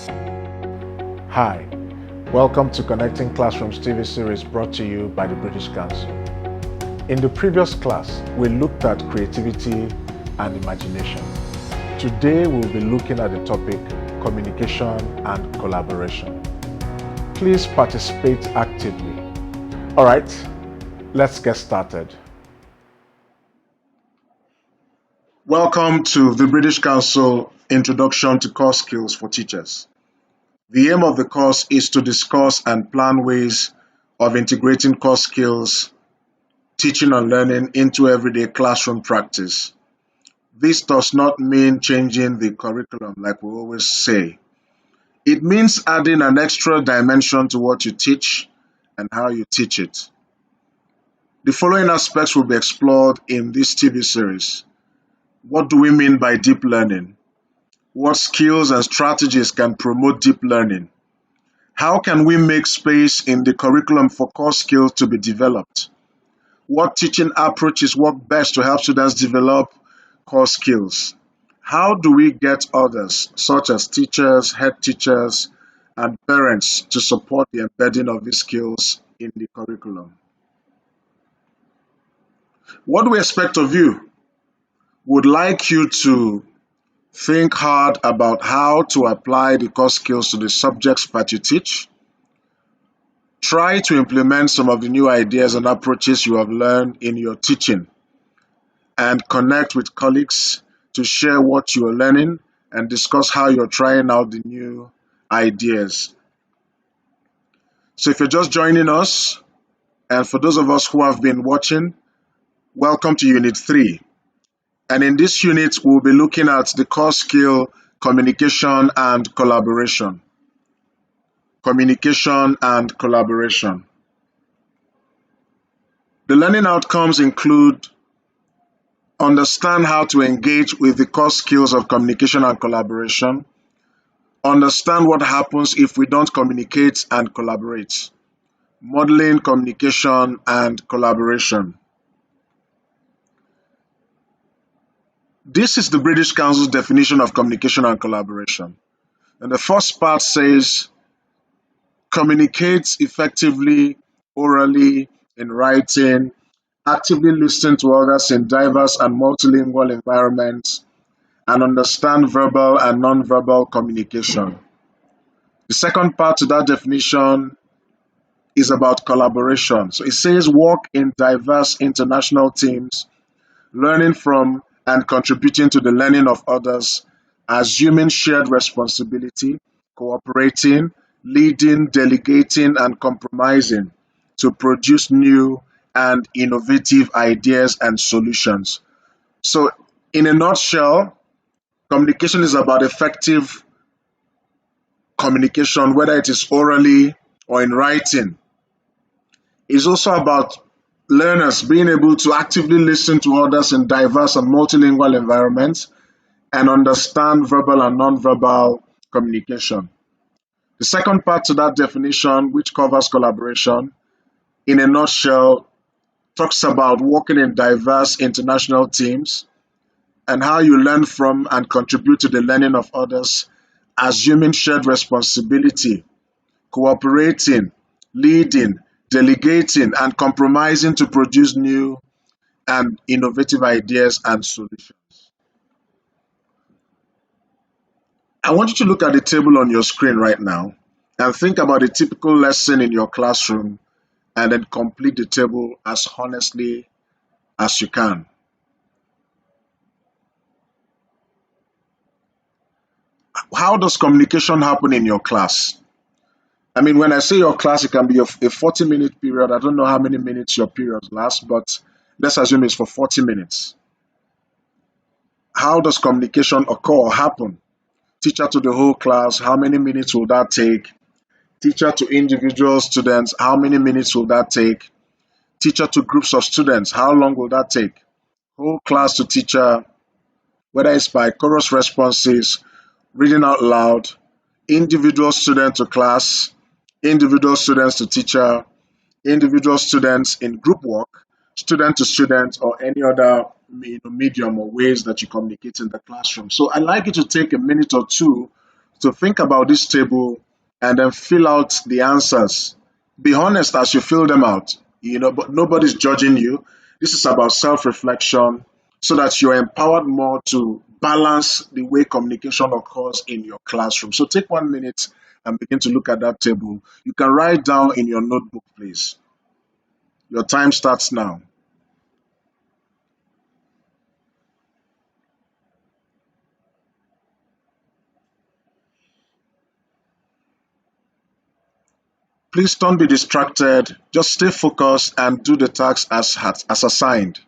Hi, welcome to Connecting Classrooms TV series brought to you by the British Council. In the previous class, we looked at creativity and imagination. Today, we'll be looking at the topic communication and collaboration. Please participate actively. All right, let's get started. Welcome to the British Council Introduction to Core Skills for Teachers. The aim of the course is to discuss and plan ways of integrating core skills, teaching and learning into everyday classroom practice. This does not mean changing the curriculum like we always say. It means adding an extra dimension to what you teach and how you teach it. The following aspects will be explored in this TV series. What do we mean by deep learning? What skills and strategies can promote deep learning? How can we make space in the curriculum for core skills to be developed? What teaching approaches work best to help students develop core skills? How do we get others, such as teachers, head teachers, and parents, to support the embedding of these skills in the curriculum? What do we expect of you? Would like you to think hard about how to apply the core skills to the subjects that you teach. Try to implement some of the new ideas and approaches you have learned in your teaching, and connect with colleagues to share what you are learning and discuss how you're trying out the new ideas. So if you're just joining us, and for those of us who have been watching, welcome to Unit 3. And in this unit, we'll be looking at the core skill communication and collaboration. Communication and collaboration. The learning outcomes include understand how to engage with the core skills of communication and collaboration, understand what happens if we don't communicate and collaborate, modeling communication and collaboration. This is the British Council's definition of communication and collaboration. And the first part says, communicates effectively, orally, in writing, actively listen to others in diverse and multilingual environments, and understand verbal and non-verbal communication. The second part to that definition is about collaboration. So it says work in diverse international teams, learning from and contributing to the learning of others, assuming shared responsibility, cooperating, leading, delegating, and compromising to produce new and innovative ideas and solutions. So, in a nutshell, communication is about effective communication, whether it is orally or in writing. It's also about learners being able to actively listen to others in diverse and multilingual environments and understand verbal and nonverbal communication. The second part to that definition, which covers collaboration, in a nutshell, talks about working in diverse international teams and how you learn from and contribute to the learning of others, assuming shared responsibility, cooperating, leading, delegating, and compromising to produce new and innovative ideas and solutions. I want you to look at the table on your screen right now and think about a typical lesson in your classroom and then complete the table as honestly as you can. How does communication happen in your class? I mean, when I say your class, it can be a 40-minute period. I don't know how many minutes your period lasts, but let's assume it's for 40 minutes. How does communication occur or happen? Teacher to the whole class, how many minutes will that take? Teacher to individual students, how many minutes will that take? Teacher to groups of students, how long will that take? Whole class to teacher, whether it's by chorus responses, reading out loud, individual student to class, individual students to teacher, individual students in group work, student to student, or any other medium or ways that you communicate in the classroom. So I'd like you to take a minute or two So think about this table and then fill out the answers. Be honest as you fill them out, but nobody's judging you. This is about self-reflection so that you're empowered more to balance the way communication occurs in your classroom. So take 1 minute and begin to look at that table. You can write down in your notebook, please. Your time starts now. Please don't be distracted. Just stay focused and do the task as assigned.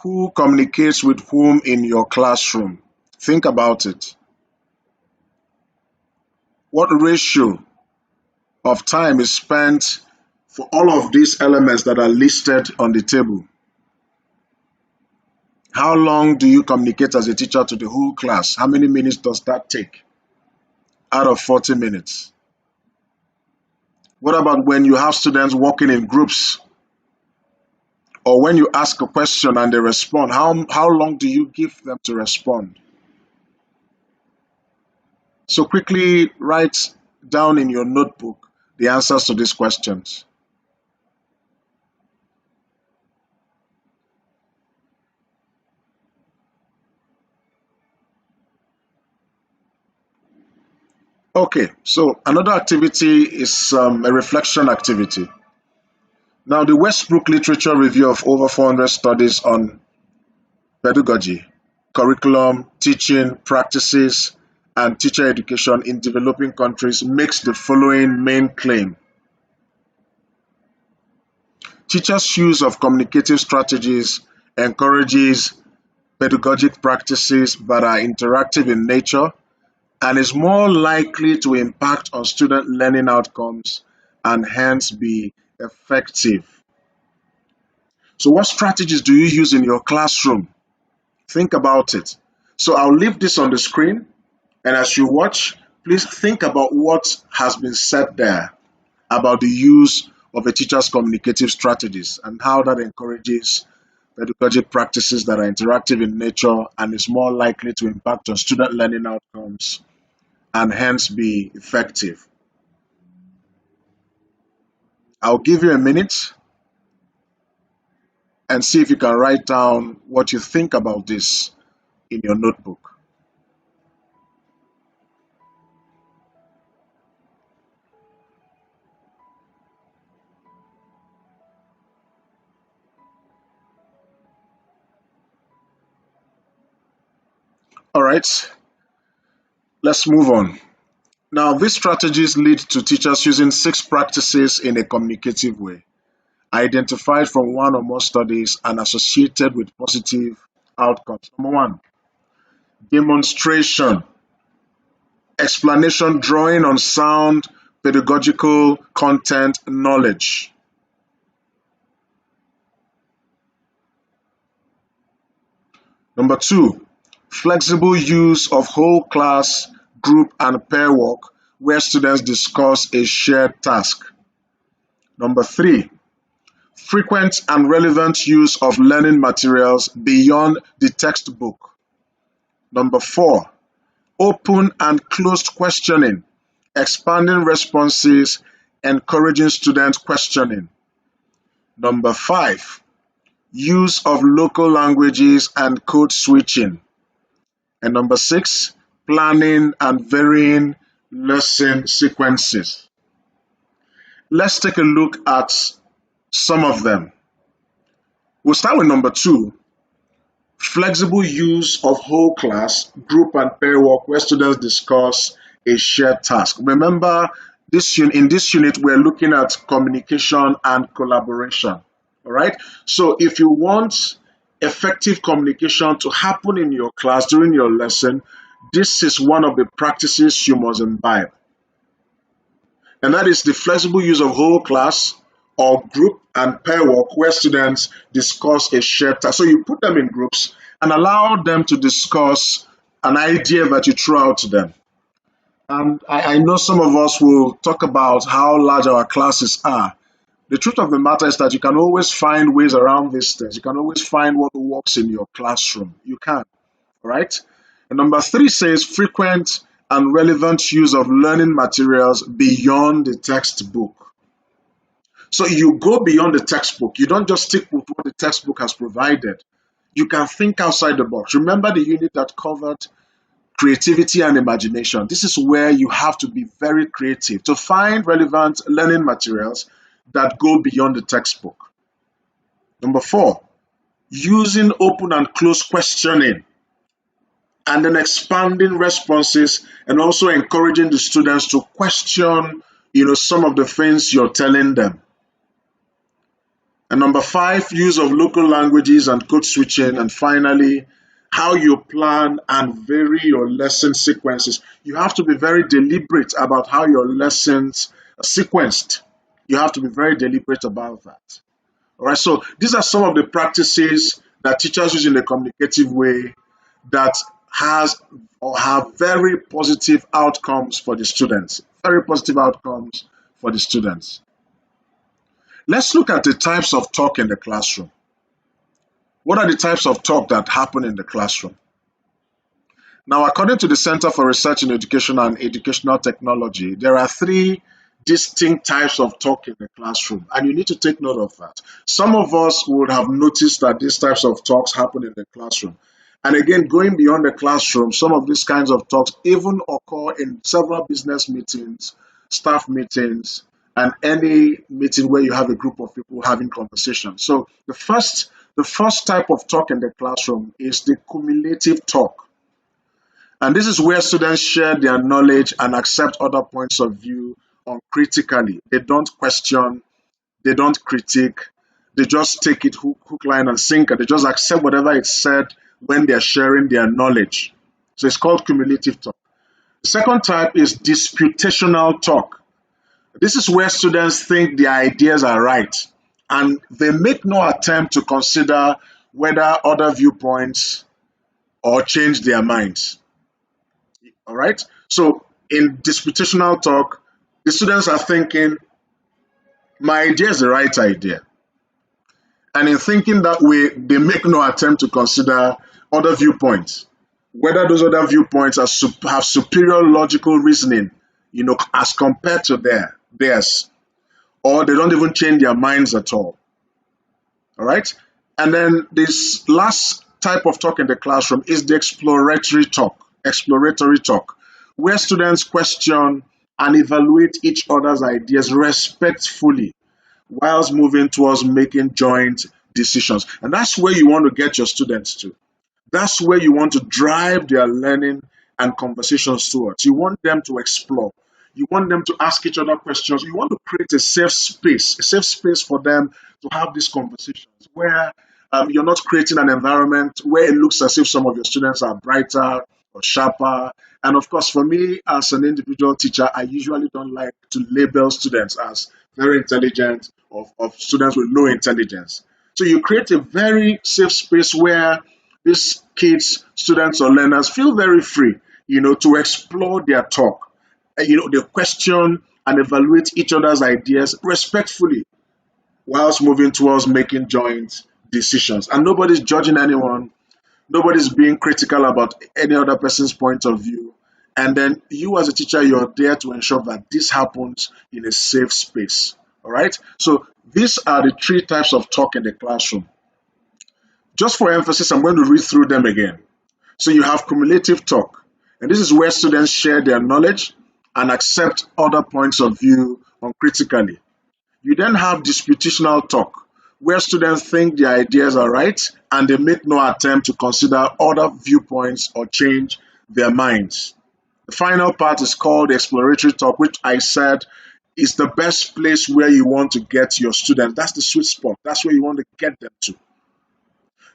Who communicates with whom in your classroom? Think about it. What ratio of time is spent for all of these elements that are listed on the table? How long do you communicate as a teacher to the whole class? How many minutes does that take out of 40 minutes? What about when you have students working in groups or when you ask a question and they respond? How long do you give them to respond? So quickly write down in your notebook the answers to these questions. Okay, so another activity is a reflection activity. Now, the Westbrook Literature Review of over 400 studies on pedagogy, curriculum, teaching, practices, and teacher education in developing countries makes the following main claim. Teachers' use of communicative strategies encourages pedagogic practices that are interactive in nature and is more likely to impact on student learning outcomes and hence be effective. So, what strategies do you use in your classroom? Think about it. So, I'll leave this on the screen, and as you watch, please think about what has been said there about the use of a teacher's communicative strategies and how that encourages pedagogic practices that are interactive in nature and is more likely to impact on student learning outcomes and hence be effective. I'll give you a minute and see if you can write down what you think about this in your notebook. All right, let's move on. Now, these strategies lead to teachers using 6 practices in a communicative way, identified from one or more studies and associated with positive outcomes. Number one, demonstration, explanation drawing on sound pedagogical content knowledge. Number two, flexible use of whole class, group, and pair work where students discuss a shared task. Number three, frequent and relevant use of learning materials beyond the textbook. Number four, open and closed questioning, expanding responses, encouraging student questioning. Number five, use of local languages and code switching. And number six, planning and varying lesson sequences. Let's take a look at some of them. We'll start with number two, flexible use of whole class, group, and pair work where students discuss a shared task. Remember, in this unit, we're looking at communication and collaboration. All right. So if you want effective communication to happen in your class during your lesson, this is one of the practices you must imbibe. And that is the flexible use of whole class or group and pair work where students discuss a shared task. So you put them in groups and allow them to discuss an idea that you throw out to them. And I know some of us will talk about how large our classes are. The truth of the matter is that you can always find ways around these things. You can always find what works in your classroom. You can, all right? And number three says frequent and relevant use of learning materials beyond the textbook. So you go beyond the textbook. You don't just stick with what the textbook has provided. You can think outside the box. Remember the unit that covered creativity and imagination. This is where you have to be very creative to find relevant learning materials that go beyond the textbook. Number four, using open and close questioning and then expanding responses and also encouraging the students to question, some of the things you're telling them. And number five, use of local languages and code switching. And finally, how you plan and vary your lesson sequences. You have to be very deliberate about how your lessons are sequenced. You have to be very deliberate about that. All right, so these are some of the practices that teachers use in a communicative way that has or have very positive outcomes for the students. Very positive outcomes for the students. Let's look at the types of talk in the classroom. What are the types of talk that happen in the classroom? Now, according to the Center for Research in Education and Educational Technology, there are three distinct types of talk in the classroom, and you need to take note of that. Some of us would have noticed that these types of talks happen in the classroom. And again, going beyond the classroom, some of these kinds of talks even occur in several business meetings, staff meetings, and any meeting where you have a group of people having conversations. So the first type of talk in the classroom is the cumulative talk. And this is where students share their knowledge and accept other points of view uncritically. They don't question, they don't critique, they just take it hook, line, and sinker. They just accept whatever is said when they're sharing their knowledge. So it's called cumulative talk. The second type is disputational talk. This is where students think their ideas are right and they make no attempt to consider whether other viewpoints or change their minds. All right? So in disputational talk, the students are thinking, my idea is the right idea. And in thinking that way, they make no attempt to consider other viewpoints, whether those other viewpoints have superior logical reasoning, as compared to theirs, or they don't even change their minds at all. All right? And then this last type of talk in the classroom is the exploratory talk, where students question and evaluate each other's ideas respectfully whilst moving towards making joint decisions. And that's where you want to get your students to. That's where you want to drive their learning and conversations towards. You want them to explore. You want them to ask each other questions. You want to create a safe space for them to have these conversations where you're not creating an environment where it looks as if some of your students are brighter or sharper. And of course, for me as an individual teacher, I usually don't like to label students as very intelligent or students with low intelligence. So you create a very safe space where these kids, students or learners feel very free, to explore their talk. They question and evaluate each other's ideas respectfully whilst moving towards making joint decisions. And nobody's judging anyone. Nobody's being critical about any other person's point of view. And then you as a teacher, you're there to ensure that this happens in a safe space. All right? So these are the three types of talk in the classroom. Just for emphasis, I'm going to read through them again. So you have cumulative talk. And this is where students share their knowledge and accept other points of view uncritically. You then have disputational talk, where students think their ideas are right and they make no attempt to consider other viewpoints or change their minds. The final part is called exploratory talk, which I said is the best place where you want to get your students. That's the sweet spot. That's where you want to get them to.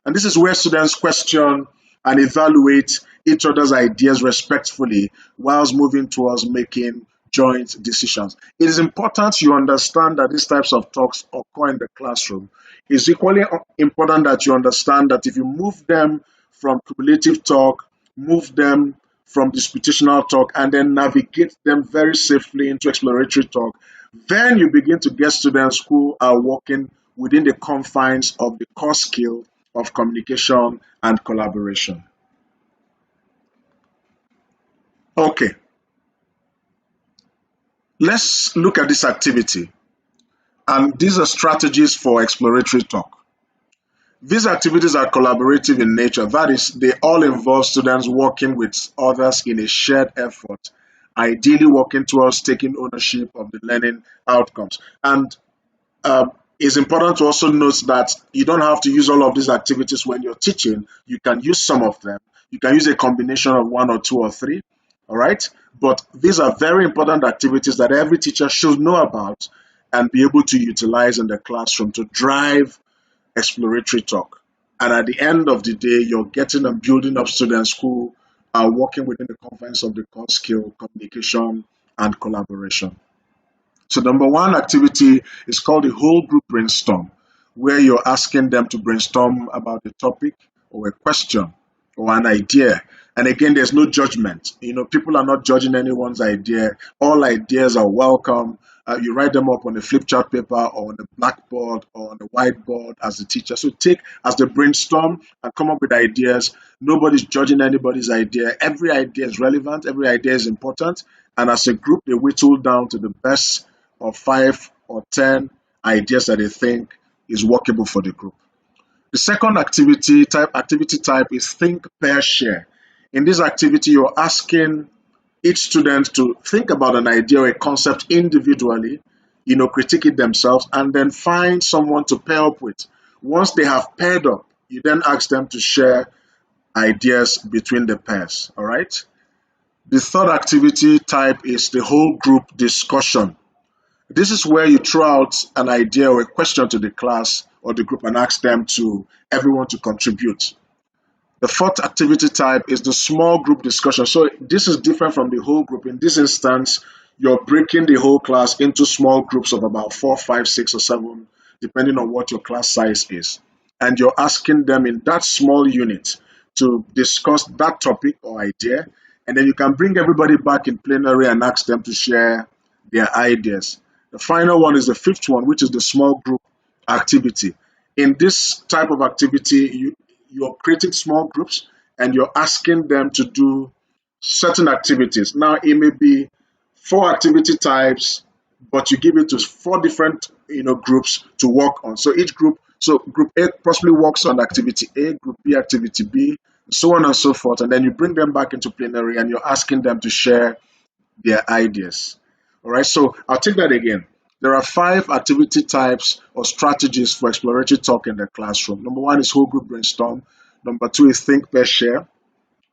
And this is where students question and evaluate each other's ideas respectfully whilst moving towards making joint decisions. It is important you understand that these types of talks occur in the classroom. It's equally important that you understand that if you move them from cumulative talk, move them from disputational talk, and then navigate them very safely into exploratory talk, Then you begin to get students who are working within the confines of the core skill of communication and collaboration. Okay, let's look at this activity. And these are strategies for exploratory talk. These activities are collaborative in nature. That is, they all involve students working with others in a shared effort, ideally working towards taking ownership of the learning outcomes. And it's important to also note that you don't have to use all of these activities when you're teaching. You can use some of them. You can use a combination of one or two or three. All right. But these are very important activities that every teacher should know about and be able to utilize in the classroom to drive exploratory talk. And at the end of the day, you're getting and building up students who are working within the confines of the core skill, communication, and collaboration. So number one activity is called the whole group brainstorm, where you're asking them to brainstorm about a topic or a question or an idea. And again, there's no judgment. People are not judging anyone's idea. All ideas are welcome. You write them up on a flip chart paper or on a blackboard or on a whiteboard as a teacher. So take as the brainstorm and come up with ideas. Nobody's judging anybody's idea. Every idea is relevant. Every idea is important. And as a group, they whittle down to the best of 5 or 10 ideas that they think is workable for the group. The second activity type is think, pair, share. In this activity, you're asking each student to think about an idea or a concept individually, critique it themselves, and then find someone to pair up with. Once they have paired up, you then ask them to share ideas between the pairs. All right. The third activity type is the whole group discussion. This is where you throw out an idea or a question to the class or the group and ask everyone to contribute. The fourth activity type is the small group discussion. So this is different from the whole group. In this instance, you're breaking the whole class into small groups of about 4, 5, 6, or 7, depending on what your class size is. And you're asking them in that small unit to discuss that topic or idea. And then you can bring everybody back in plenary and ask them to share their ideas. The final one is the fifth one, which is the small group activity. In this type of activity, you're creating small groups and you're asking them to do certain activities. Now, it may be 4 activity types, but you give it to 4 different groups to work on. So group A possibly works on activity A, group B activity B, so on and so forth. And then you bring them back into plenary and you're asking them to share their ideas. All right, so I'll take that again. There are 5 activity types or strategies for exploratory talk in the classroom. Number 1 is whole group brainstorm. Number 2 is think, pair, share.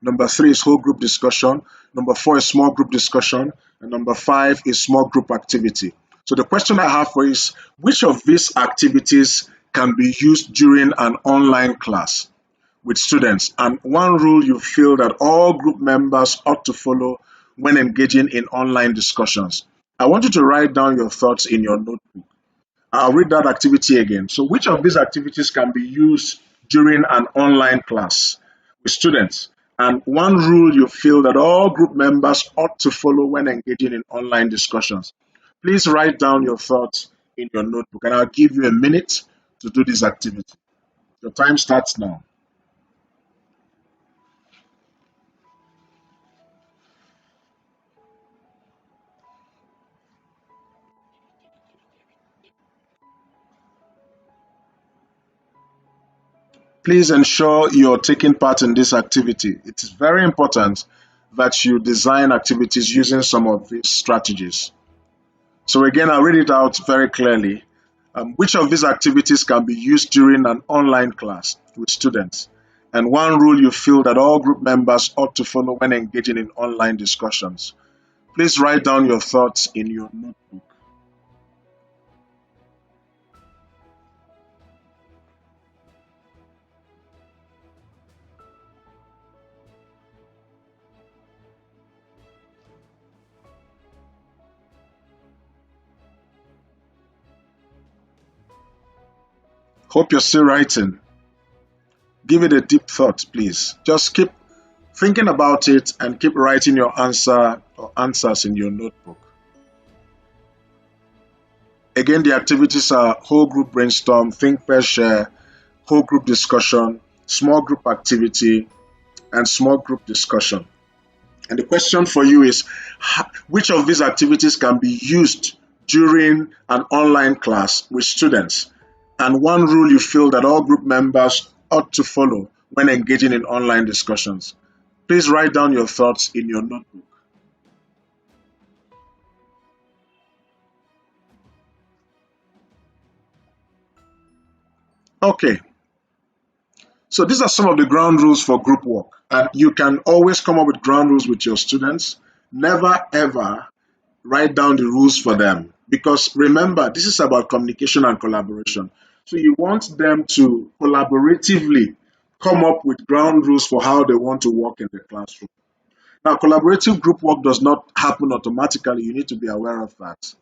Number 3 is whole group discussion. Number 4 is small group discussion. And number 5 is small group activity. So the question I have for you is, which of these activities can be used during an online class with students? And one rule you feel that all group members ought to follow when engaging in online discussions. I want you to write down your thoughts in your notebook. I'll read that activity again. So which of these activities can be used during an online class with students? And one rule you feel that all group members ought to follow when engaging in online discussions. Please write down your thoughts in your notebook and I'll give you a minute to do this activity. Your time starts now. Please ensure you're taking part in this activity. It is very important that you design activities using some of these strategies. So again, I'll read it out very clearly. Which of these activities can be used during an online class with students? And one rule you feel that all group members ought to follow when engaging in online discussions. Please write down your thoughts in your notebook. Hope you're still writing. Give it a deep thought, please. Just keep thinking about it and keep writing your answer or answers in your notebook. Again, the activities are whole group brainstorm, think, pair, share, whole group discussion, small group activity, and small group discussion. And the question for you is, which of these activities can be used during an online class with students? And one rule you feel that all group members ought to follow when engaging in online discussions. Please write down your thoughts in your notebook. Okay, so these are some of the ground rules for group work. And you can always come up with ground rules with your students. Never ever write down the rules for them, because remember, this is about communication and collaboration. So you want them to collaboratively come up with ground rules for how they want to work in the classroom. Now, collaborative group work does not happen automatically. You need to be aware of that.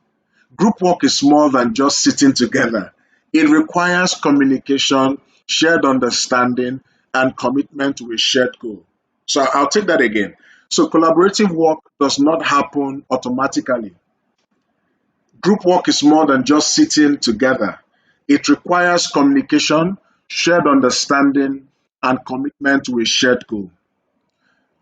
Group work is more than just sitting together. It requires communication, shared understanding, and commitment to a shared goal. So I'll take that again. So collaborative work does not happen automatically. Group work is more than just sitting together. It requires communication, shared understanding, and commitment to a shared goal.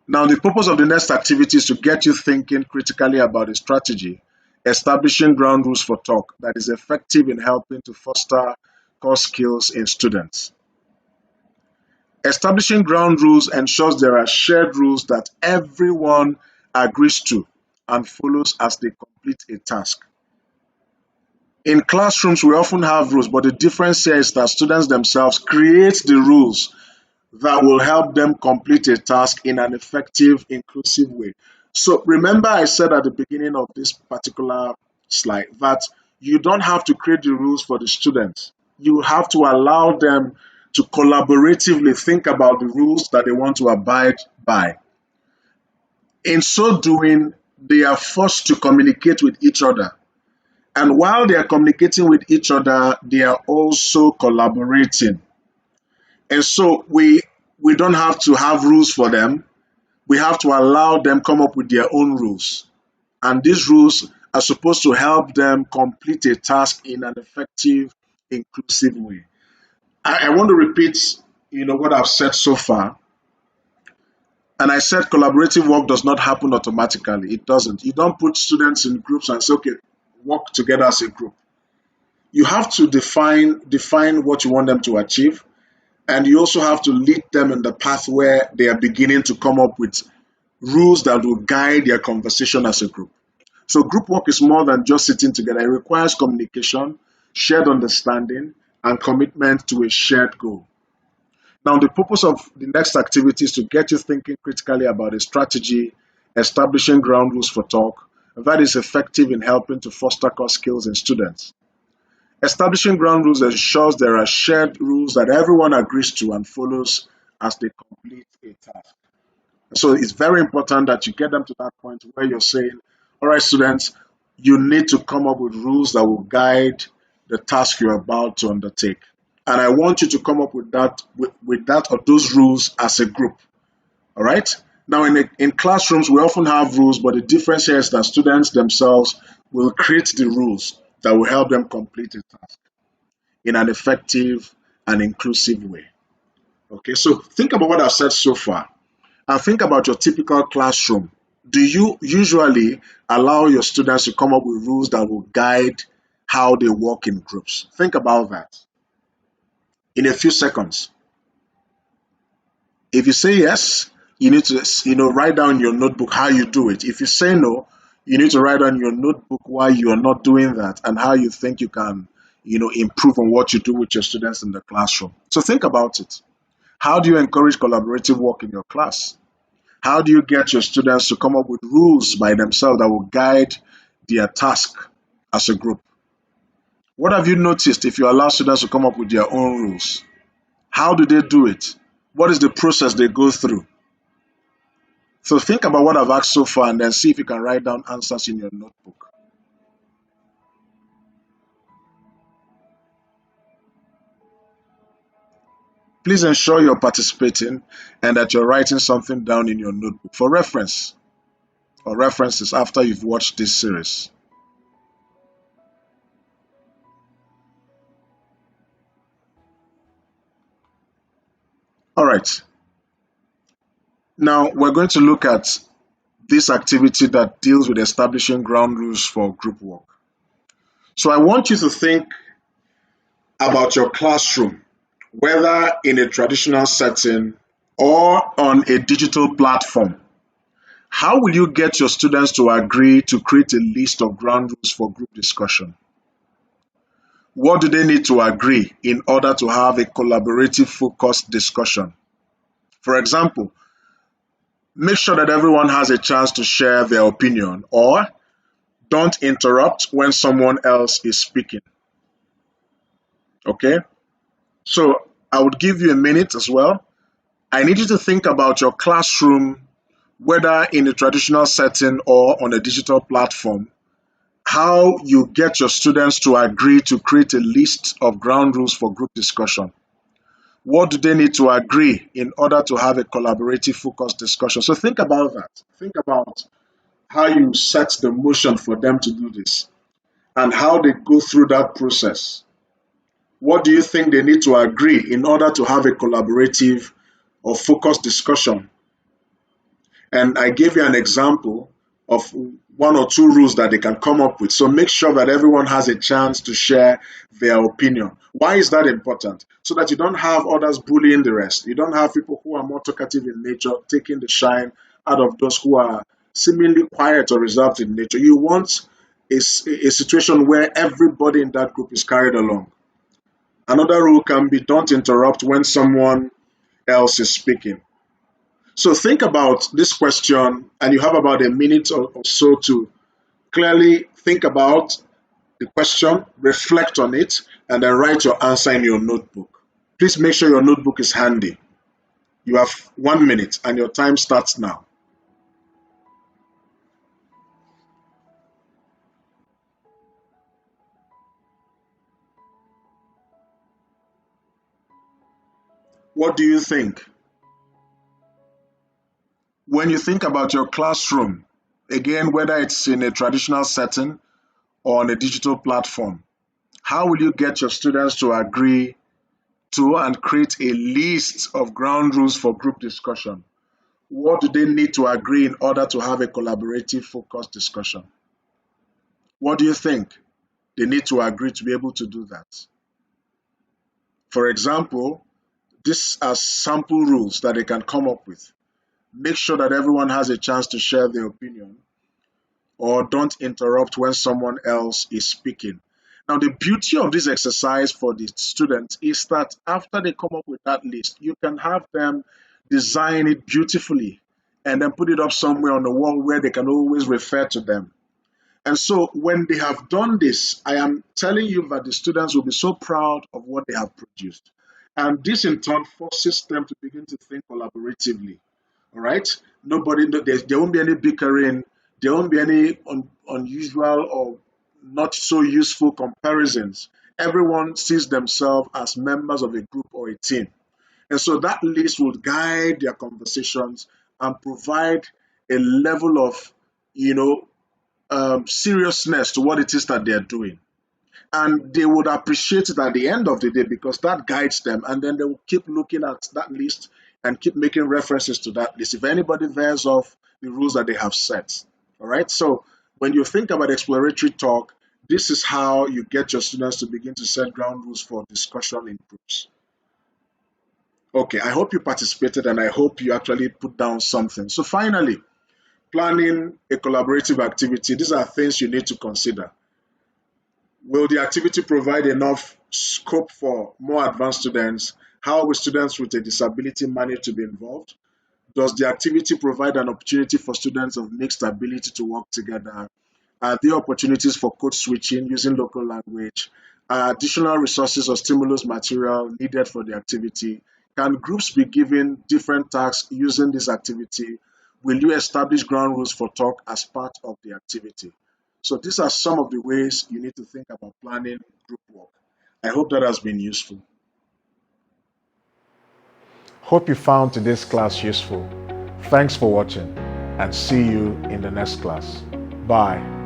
Now, the purpose of the next activity is to get you thinking critically about a strategy, establishing ground rules for talk that is effective in helping to foster core skills in students. Establishing ground rules ensures there are shared rules that everyone agrees to and follows as they complete a task. In classrooms, we often have rules, but the difference here is that students themselves create the rules that will help them complete a task in an effective, inclusive way. So remember I said at the beginning of this particular slide that you don't have to create the rules for the students. You have to allow them to collaboratively think about the rules that they want to abide by. In so doing, they are forced to communicate with each other. And while they are communicating with each other, they are also collaborating. And so we don't have to have rules for them. We have to allow them come up with their own rules. And these rules are supposed to help them complete a task in an effective, inclusive way. I want to repeat, what I've said so far. And I said collaborative work does not happen automatically. It doesn't. You don't put students in groups and say, okay, work together as a group. You have to define what you want them to achieve, and you also have to lead them in the path where they are beginning to come up with rules that will guide their conversation as a group. So group work is more than just sitting together. It requires communication, shared understanding, and commitment to a shared goal. Now, the purpose of the next activity is to get you thinking critically about a strategy, establishing ground rules for talk that is effective in helping to foster core skills in students. Establishing ground rules ensures there are shared rules that everyone agrees to and follows as they complete a task. So it's very important that you get them to that point where you're saying, all right, students, you need to come up with rules that will guide the task you're about to undertake. And I want you to come up with that or those rules as a group. All right. Now, in classrooms, we often have rules, but the difference here is that students themselves will create the rules that will help them complete a task in an effective and inclusive way. Okay, so think about what I've said so far and think about your typical classroom. Do you usually allow your students to come up with rules that will guide how they work in groups? Think about that in a few seconds. If you say yes, you need to write down in your notebook how you do it. If you say no, you need to write down your notebook why you are not doing that and how you think you can improve on what you do with your students in the classroom. So think about it. How do you encourage collaborative work in your class? How do you get your students to come up with rules by themselves that will guide their task as a group? What have you noticed if you allow students to come up with their own rules? How do they do it? What is the process they go through? So think about what I've asked so far and then see if you can write down answers in your notebook. Please ensure you're participating and that you're writing something down in your notebook for reference or references after you've watched this series. right. Now we're going to look at this activity that deals with establishing ground rules for group work. So I want you to think about your classroom, whether in a traditional setting or on a digital platform. How will you get your students to agree to create a list of ground rules for group discussion? What do they need to agree in order to have a collaborative, focused discussion? For example, make sure that everyone has a chance to share their opinion, or don't interrupt when someone else is speaking. Okay? So I would give you a minute as well. I need you to think about your classroom, whether in a traditional setting or on a digital platform, how you get your students to agree to create a list of ground rules for group discussion. What do they need to agree in order to have a collaborative, focused discussion? So think about that. Think about how you set the motion for them to do this and how they go through that process. What do you think they need to agree in order to have a collaborative or focused discussion? And I gave you an example of one or two rules that they can come up with. So make sure that everyone has a chance to share their opinion. Why is that important? So that you don't have others bullying the rest. You don't have people who are more talkative in nature taking the shine out of those who are seemingly quiet or reserved in nature. You want a situation where everybody in that group is carried along. Another rule can be don't interrupt when someone else is speaking. So think about this question, and you have about a minute or so to clearly think about the question, reflect on it, and then write your answer in your notebook. Please make sure your notebook is handy. You have 1 minute, and your time starts now. What do you think? When you think about your classroom, again, whether it's in a traditional setting or on a digital platform, how will you get your students to agree to and create a list of ground rules for group discussion? What do they need to agree in order to have a collaborative, focused discussion? What do you think they need to agree to be able to do that? For example, these are sample rules that they can come up with. Make sure that everyone has a chance to share their opinion, or don't interrupt when someone else is speaking. Now, the beauty of this exercise for the students is that after they come up with that list, you can have them design it beautifully and then put it up somewhere on the wall where they can always refer to them. And so when they have done this, I am telling you that the students will be so proud of what they have produced. And this in turn forces them to begin to think collaboratively. All right? There won't be any bickering, there won't be any unusual or not so useful comparisons. Everyone sees themselves as members of a group or a team. And so that list will guide their conversations and provide a level of, you know, seriousness to what it is that they're doing. And they would appreciate it at the end of the day because that guides them. And then they will keep looking at that list and keep making references to that list if anybody veers off the rules that they have set. All right. So when you think about exploratory talk, this is how you get your students to begin to set ground rules for discussion in groups. Okay, I hope you participated and I hope you actually put down something. So finally, planning a collaborative activity, these are things you need to consider. Will the activity provide enough scope for more advanced students? How will students with a disability manage to be involved? Does the activity provide an opportunity for students of mixed ability to work together? Are there opportunities for code switching using local language? Are additional resources or stimulus material needed for the activity? Can groups be given different tasks using this activity? Will you establish ground rules for talk as part of the activity? So these are some of the ways you need to think about planning group work. I hope that has been useful. Hope you found today's class useful. Thanks for watching and see you in the next class. Bye.